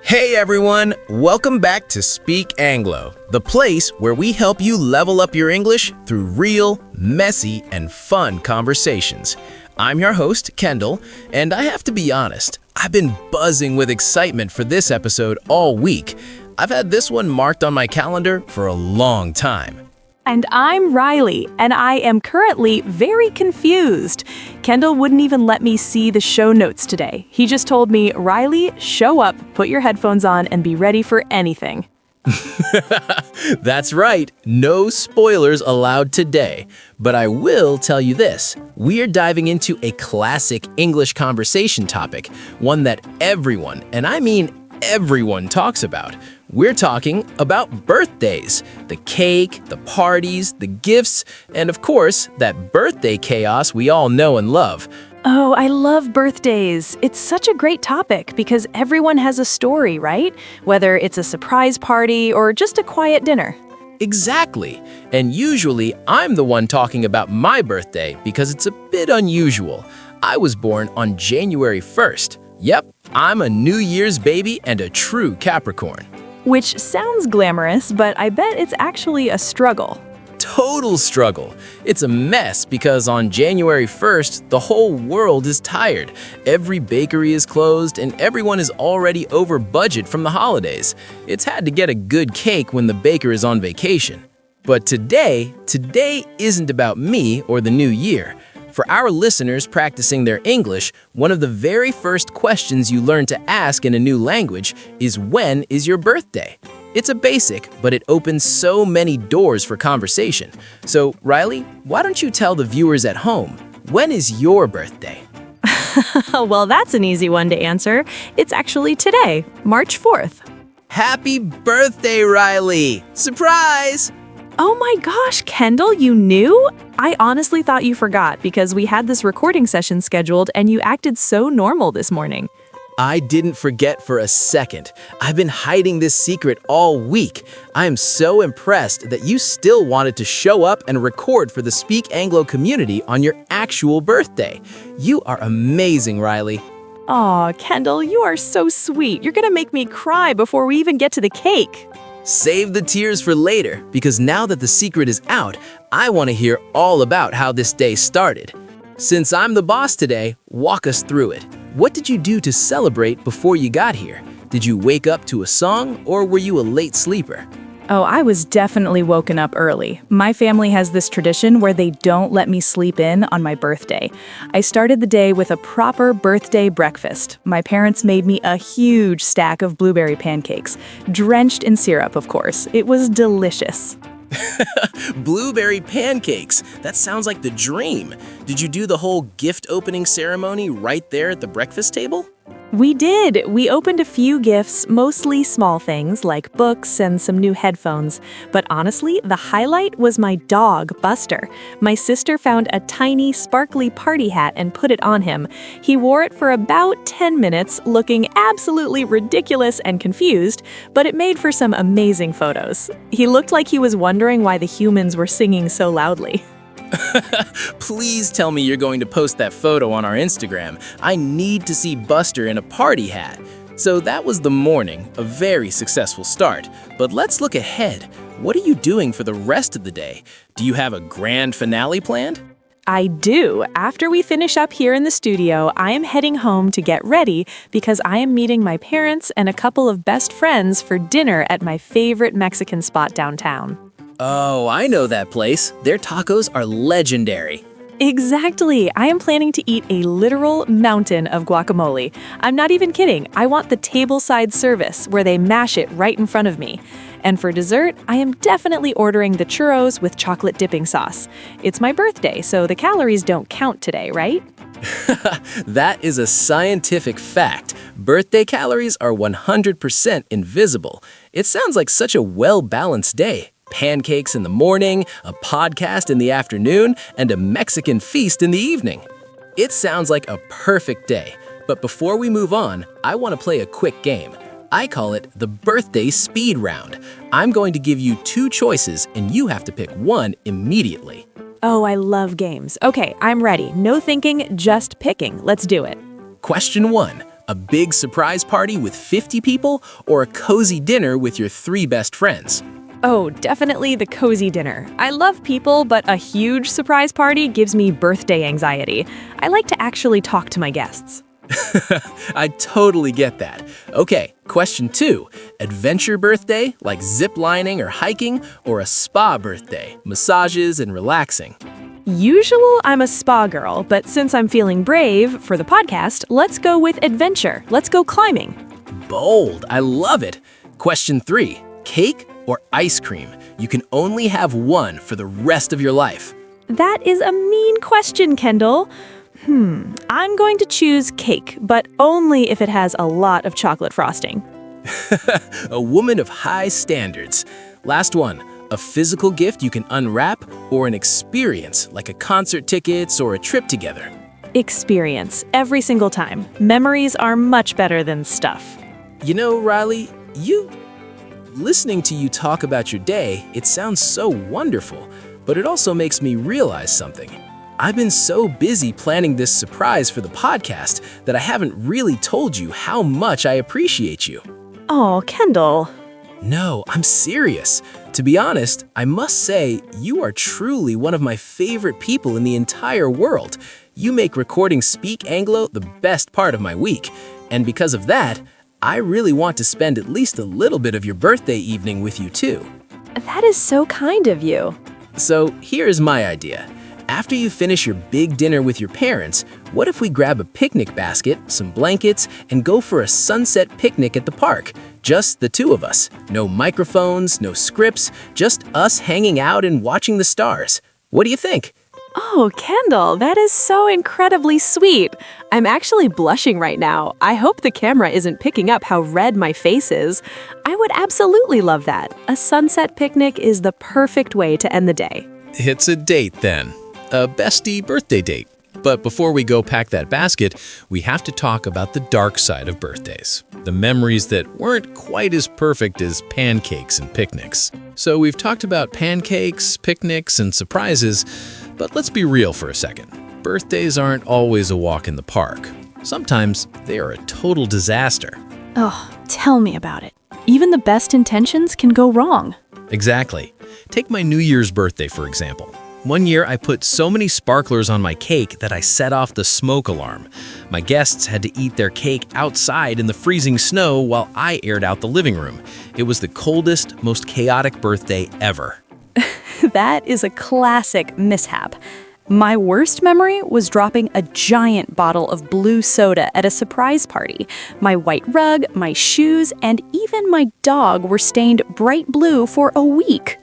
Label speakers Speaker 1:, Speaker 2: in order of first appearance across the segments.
Speaker 1: Hey everyone, welcome back to Speak Anglo, the place where we help you level up your English through real, messy, and fun conversations. I'm your host, Kendall, and I have to be honest, I've been buzzing with excitement for this episode all week. I've had this one marked on my calendar for a long time.
Speaker 2: And I'm Riley, and I am currently very confused. Kendall wouldn't even let me see the show notes today. He just told me, Riley, show up, put your headphones on, and be ready for anything.
Speaker 1: That's right, no spoilers allowed today. But I will tell you this, we are diving into a classic English conversation topic, one that everyone, and I mean everyone, talks about. We're talking about birthdays, the cake, the parties, the gifts, and of course, that birthday chaos we all know and love.
Speaker 2: Oh, I love birthdays. It's such a great topic because everyone has a story, right? Whether it's a surprise party or just a quiet dinner.
Speaker 1: Exactly. And usually, I'm the one talking about my birthday because it's a bit unusual. I was born on January 1st. Yep, I'm a New Year's baby and a true Capricorn.
Speaker 2: Which sounds glamorous, but I bet it's actually a struggle.
Speaker 1: Total struggle. It's a mess because on January 1st, the whole world is tired. Every bakery is closed and everyone is already over budget from the holidays. It's had to get a good cake when the baker is on vacation. But today isn't about me or the new year. For our listeners practicing their English, one of the very first questions you learn to ask in a new language is, when is your birthday? It's a basic, but it opens so many doors for conversation. So, Riley, why don't you tell the viewers at home, when is your birthday?
Speaker 2: Well, that's an easy one to answer. It's actually today, March 4th.
Speaker 1: Happy birthday, Riley! Surprise!
Speaker 2: Oh my gosh, Kendall, you knew? I honestly thought you forgot because we had this recording session scheduled and you acted so normal this morning.
Speaker 1: I didn't forget for a second. I've been hiding this secret all week. I am so impressed that you still wanted to show up and record for the Speak Anglo community on your actual birthday. You are amazing, Riley.
Speaker 2: Aw, Kendall, you are so sweet. You're gonna make me cry before we even get to the cake.
Speaker 1: Save the tears for later, because now that the secret is out, I want to hear all about how this day started. Since I'm the boss today, walk us through it. What did you do to celebrate before you got here? Did you wake up to a song, or were you a late sleeper?
Speaker 2: Oh, I was definitely woken up early. My family has this tradition where they don't let me sleep in on my birthday. I started the day with a proper birthday breakfast. My parents made me a huge stack of blueberry pancakes, drenched in syrup, of course. It was delicious.
Speaker 1: Blueberry pancakes. That sounds like the dream. Did you do the whole gift opening ceremony right there at the breakfast table?
Speaker 2: We did. We opened a few gifts, mostly small things like books and some new headphones. But honestly, the highlight was my dog, Buster. My sister found a tiny, sparkly party hat and put it on him. He wore it for about 10 minutes, looking absolutely ridiculous and confused, but it made for some amazing photos. He looked like he was wondering why the humans were singing so loudly.
Speaker 1: Please tell me you're going to post that photo on our Instagram. I need to see Buster in a party hat. So that was the morning, a very successful start. But let's look ahead. What are you doing for the rest of the day? Do you have a grand finale planned?
Speaker 2: I do. After we finish up here in the studio, I am heading home to get ready because I am meeting my parents and a couple of best friends for dinner at my favorite Mexican spot downtown.
Speaker 1: Oh, I know that place. Their tacos are legendary.
Speaker 2: Exactly. I am planning to eat a literal mountain of guacamole. I'm not even kidding. I want the tableside service where they mash it right in front of me. And for dessert, I am definitely ordering the churros with chocolate dipping sauce. It's my birthday, so the calories don't count today, right?
Speaker 1: That is a scientific fact. Birthday calories are 100% invisible. It sounds like such a well-balanced day. Pancakes in the morning, a podcast in the afternoon, and a Mexican feast in the evening. It sounds like a perfect day. But before we move on, I want to play a quick game. I call it the birthday speed round. I'm going to give you two choices and you have to pick one immediately.
Speaker 2: Oh, I love games. Okay, I'm ready. No thinking, just picking. Let's do it.
Speaker 1: Question 1. A big surprise party with 50 people or a cozy dinner with your 3 best friends?
Speaker 2: Oh, definitely the cozy dinner. I love people, but a huge surprise party gives me birthday anxiety. I like to actually talk to my guests.
Speaker 1: I totally get that. Okay, question 2. Adventure birthday, like zip lining or hiking, or a spa birthday, massages and relaxing?
Speaker 2: Usual, I'm a spa girl, but since I'm feeling brave for the podcast, let's go with adventure. Let's go climbing.
Speaker 1: Bold, I love it. Question 3. Cake or ice cream? You can only have one for the rest of your life.
Speaker 2: That is a mean question, Kendall. I'm going to choose cake, but only if it has a lot of chocolate frosting.
Speaker 1: A woman of high standards. Last one. A physical gift you can unwrap or an experience like a concert tickets or a trip together?
Speaker 2: Experience, every single time. Memories are much better than stuff.
Speaker 1: You know, Riley, listening to you talk about your day, it sounds so wonderful, but it also makes me realize something. I've been so busy planning this surprise for the podcast that I haven't really told you how much I appreciate you.
Speaker 2: Oh, Kendall.
Speaker 1: No, I'm serious. To be honest, I must say you are truly one of my favorite people in the entire world. You make recording Speak Anglo the best part of my week. And because of that, I really want to spend at least a little bit of your birthday evening with you too.
Speaker 2: That is so kind of you.
Speaker 1: So here's my idea. After you finish your big dinner with your parents, what if we grab a picnic basket, some blankets, and go for a sunset picnic at the park? Just the 2 of us. No microphones, no scripts, just us hanging out and watching the stars. What do you think?
Speaker 2: Oh, Kendall, that is so incredibly sweet. I'm actually blushing right now. I hope the camera isn't picking up how red my face is. I would absolutely love that. A sunset picnic is the perfect way to end the day.
Speaker 3: It's a date then. A bestie birthday date. But before we go pack that basket, we have to talk about the dark side of birthdays. The memories that weren't quite as perfect as pancakes and picnics. So we've talked about pancakes, picnics, and surprises, but let's be real for a second. Birthdays aren't always a walk in the park. Sometimes they are a total disaster.
Speaker 4: Oh, tell me about it. Even the best intentions can go wrong.
Speaker 3: Exactly. Take my New Year's birthday, for example. One year, I put so many sparklers on my cake that I set off the smoke alarm. My guests had to eat their cake outside in the freezing snow while I aired out the living room. It was the coldest, most chaotic birthday ever.
Speaker 4: That is a classic mishap. My worst memory was dropping a giant bottle of blue soda at a surprise party. My white rug, my shoes, and even my dog were stained bright blue for a week.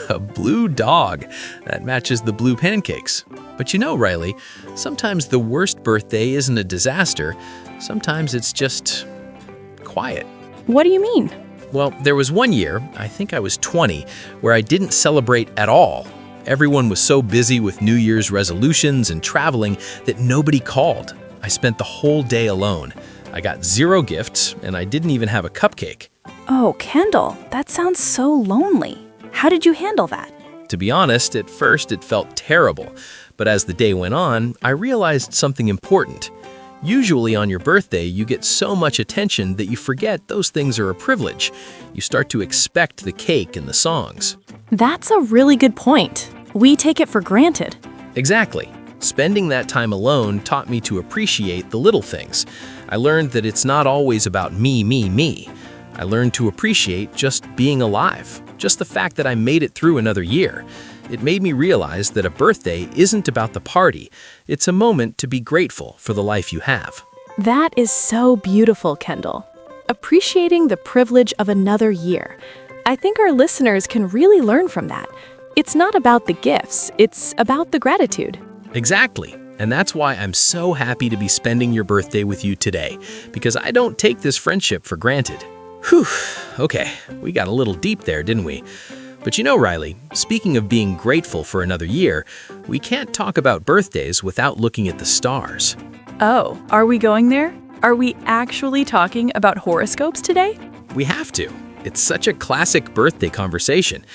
Speaker 3: A blue dog. That matches the blue pancakes. But you know, Riley, sometimes the worst birthday isn't a disaster. Sometimes it's just quiet.
Speaker 4: What do you mean?
Speaker 3: Well, there was one year, I think I was 20, where I didn't celebrate at all. Everyone was so busy with New Year's resolutions and traveling that nobody called. I spent the whole day alone. I got 0 gifts, and I didn't even have a cupcake.
Speaker 4: Oh, Kendall, that sounds so lonely. How did you handle that?
Speaker 3: To be honest, at first it felt terrible, but as the day went on, I realized something important. Usually on your birthday, you get so much attention that you forget those things are a privilege. You start to expect the cake and the songs.
Speaker 4: That's a really good point. We take it for granted.
Speaker 3: Exactly. Spending that time alone taught me to appreciate the little things. I learned that it's not always about me, me, me. I learned to appreciate just being alive, just the fact that I made it through another year. It made me realize that a birthday isn't about the party. It's a moment to be grateful for the life you have.
Speaker 4: That is so beautiful, Kendall. Appreciating the privilege of another year. I think our listeners can really learn from that. It's not about the gifts, it's about the gratitude.
Speaker 3: Exactly. And that's why I'm so happy to be spending your birthday with you today, because I don't take this friendship for granted. Whew, okay, we got a little deep there, didn't we? But you know, Riley, speaking of being grateful for another year, we can't talk about birthdays without looking at the stars.
Speaker 2: Oh, are we going there? Are we actually talking about horoscopes today?
Speaker 3: We have to.
Speaker 1: It's such a classic birthday conversation.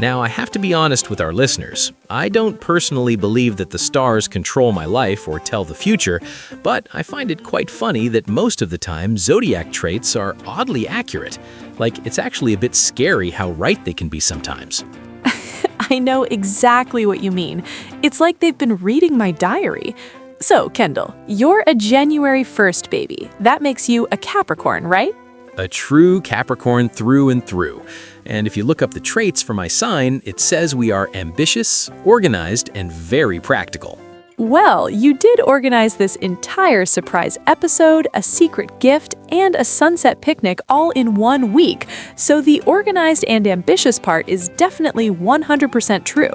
Speaker 1: Now, I have to be honest with our listeners. I don't personally believe that the stars control my life or tell the future, but I find it quite funny that most of the time zodiac traits are oddly accurate. Like, it's actually a bit scary how right they can be sometimes.
Speaker 2: I know exactly what you mean. It's like they've been reading my diary. So, Kendall, you're a January 1st baby. That makes you a Capricorn, right?
Speaker 1: A true Capricorn through and through. And if you look up the traits for my sign, it says we are ambitious, organized, and very practical.
Speaker 2: Well, you did organize this entire surprise episode, a secret gift, and a sunset picnic all in 1 week. So the organized and ambitious part is definitely 100% true.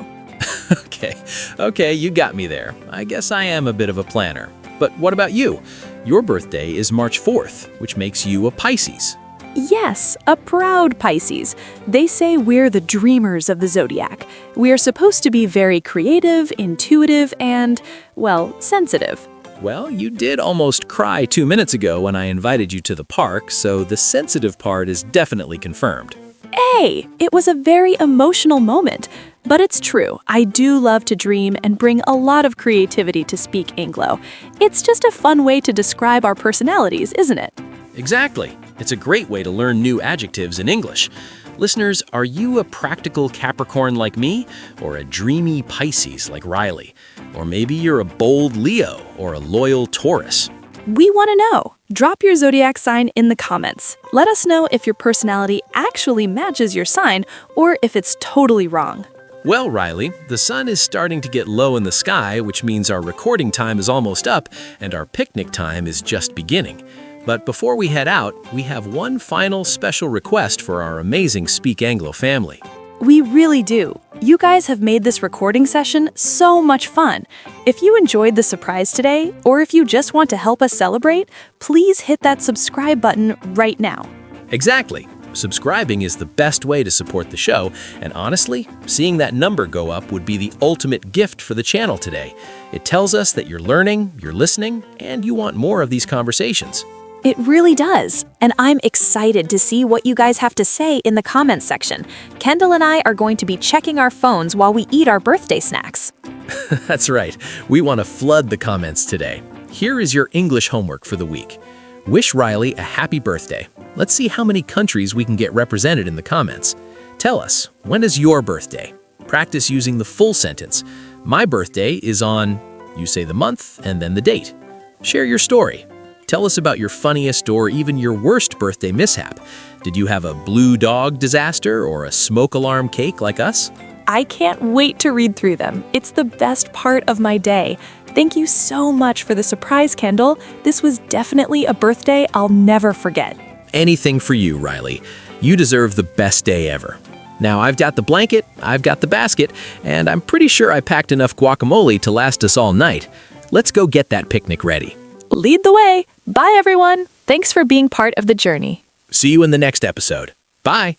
Speaker 1: Okay, you got me there. I guess I am a bit of a planner. But what about you? Your birthday is March 4th, which makes you a Pisces.
Speaker 2: Yes, a proud Pisces. They say we're the dreamers of the zodiac. We are supposed to be very creative, intuitive, and, well, sensitive.
Speaker 1: Well, you did almost cry 2 minutes ago when I invited you to the park, so the sensitive part is definitely confirmed.
Speaker 2: Hey, it was a very emotional moment. But it's true, I do love to dream and bring a lot of creativity to Speak Anglo. It's just a fun way to describe our personalities, isn't it?
Speaker 1: Exactly. It's a great way to learn new adjectives in English. Listeners, are you a practical Capricorn like me, or a dreamy Pisces like Riley? Or maybe you're a bold Leo or a loyal Taurus?
Speaker 4: We want to know. Drop your zodiac sign in the comments. Let us know if your personality actually matches your sign or if it's totally wrong.
Speaker 1: Well, Riley, the sun is starting to get low in the sky, which means our recording time is almost up and our picnic time is just beginning. But before we head out, we have one final special request for our amazing Speak Anglo family.
Speaker 4: We really do. You guys have made this recording session so much fun. If you enjoyed the surprise today, or if you just want to help us celebrate, please hit that subscribe button right now.
Speaker 1: Exactly. Subscribing is the best way to support the show, and honestly, seeing that number go up would be the ultimate gift for the channel today. It tells us that you're learning, you're listening, and you want more of these conversations.
Speaker 2: It really does. And I'm excited to see what you guys have to say in the comments section. Kendall and I are going to be checking our phones while we eat our birthday snacks.
Speaker 1: That's right. We want to flood the comments today. Here is your English homework for the week. Wish Riley a happy birthday. Let's see how many countries we can get represented in the comments. Tell us, when is your birthday? Practice using the full sentence. My birthday is on, you say the month and then the date. Share your story. Tell us about your funniest or even your worst birthday mishap. Did you have a blue dog disaster or a smoke alarm cake like us?
Speaker 2: I can't wait to read through them. It's the best part of my day. Thank you so much for the surprise, Kendall. This was definitely a birthday I'll never forget.
Speaker 1: Anything for you, Riley. You deserve the best day ever. Now, I've got the blanket, I've got the basket, and I'm pretty sure I packed enough guacamole to last us all night. Let's go get that picnic ready.
Speaker 2: Lead the way. Bye, everyone. Thanks for being part of the journey.
Speaker 1: See you in the next episode. Bye.